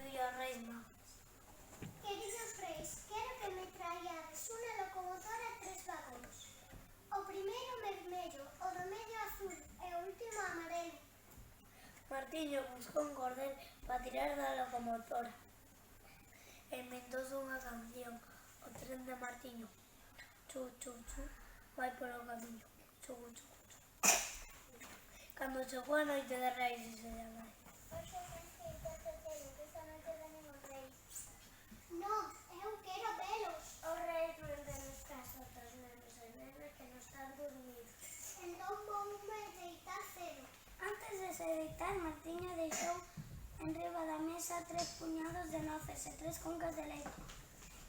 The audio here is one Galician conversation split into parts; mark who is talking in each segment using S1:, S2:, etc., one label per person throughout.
S1: e os Reis Magos.
S2: Queridos reis, quero que me traiades unha locomotora e 3 vagóns. O primeiro vermello, o do medio azul e o último amarelo.
S1: Martiño buscou un cordel para tirar da locomotora e inventouse unha canción, o tren de Martiño. Chu, chu, chu, vai polo camiño. Chu, chu, chu. Cando chegou a noite de Reis e se llama.
S2: Oxe, sencilla, que teño, que esta noite venen os reis. Non, eu quero velos.
S1: Os reis non tenes caso dos nenos e nenas que non están dormidos.
S2: Entón voume deitar cedo.
S1: Antes de se deitar, Martiño deixou enriba da mesa 3 puñados de noces e 3 cuncas de leite.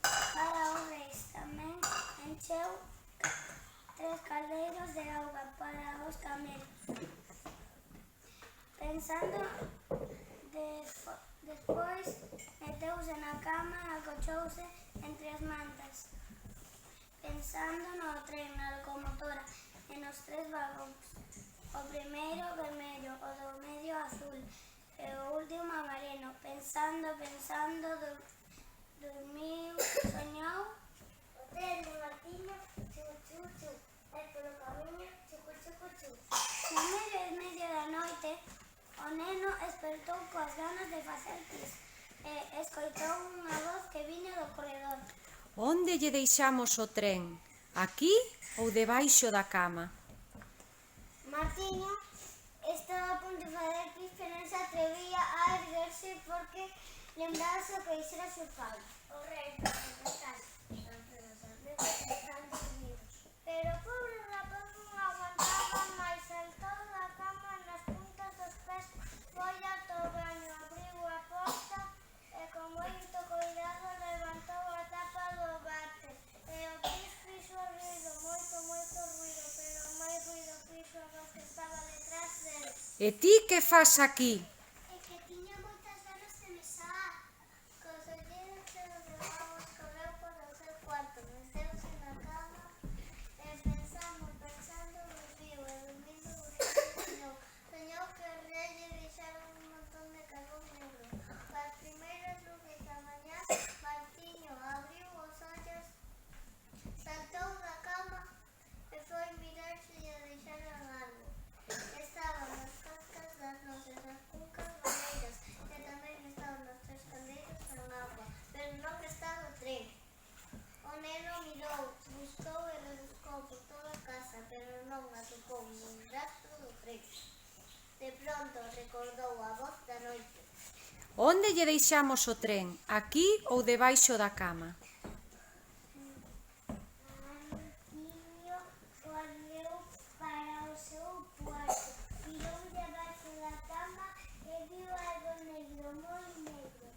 S1: Para os reis tamén encheu 3 caldeiros de auga para os camelos. Pensando, despois meteuse na cama e acochouse entre as mantas, pensando no tren, na locomotora e nos 3 vagóns. O primeiro vermello, o do medio azul e o último amarelo. Pensando, dormiu, soñou. O tren de Martiño, chu, chu, chu, e polo camiño, chucu, chucu, chu. Na media da noite, o neno espertou coas ganas de facer pis e escoitou unha voz que viña do corredor.
S3: Onde lle deixamos o tren? Aquí ou debaixo da cama?
S1: Martiño estaba a punto de facer pis, pero non se atrevía a erguerse porque lembrase o que dixera seu pai. O rei están dormidos. Pero o pobre rapaz non aguantaba máis, saltou da cama nas puntas dos pés, foi ata o baño, abriu a porta e con moito cuidado levantou a tapa do váter. E o pis fixo ruido, moito ruido, pero máis ruido fixo a voz que estaba detrás dele.
S3: E ti que fas aquí?
S2: É que tiña moitas ganas de mesar.
S1: Cos olleiros cheos de babos correu polo seu cuarto, meteuse na cama e pensando, dormiu e dormindo soñou. Soñou que o rei lle deixara un montón de carbón negro. Coas primeiras luces da mañá, Martiño abriu os ollos, saltou da cama e foi mirar se lle deixaran algo. Estaban as cascas das noces, as cuncas baleiras e tamén estaban os 3 caldeiros con agua, pero non estaba o tren. O neno mirou, buscou e rebuscou por toda a casa, pero non atopou nin rastro do tren. De pronto recordou a voz da noite.
S3: Onde lle deixamos o tren? Aquí ou debaixo da cama?
S1: Martiño correu para o seu cuarto, tirou debaixo da cama e viu algo negro, moi negro.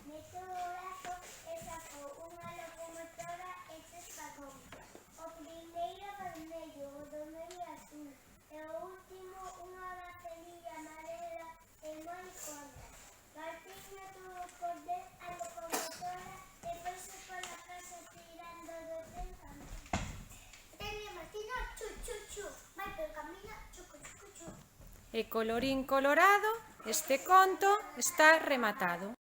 S1: Meteu o brazo e sacou unha locomotora e 3 vagóns. O primeiro vermello, o do medio azul e o último unha batería amarela e moi gorda. Martiño tuvo por ver a locomotora e foise pola casa tirando do tren camiño.
S2: Tren de Martiño, chu, chu, chu, vai polo camiño, chucu, chucu, chu.
S3: E colorín colorado, este conto está rematado.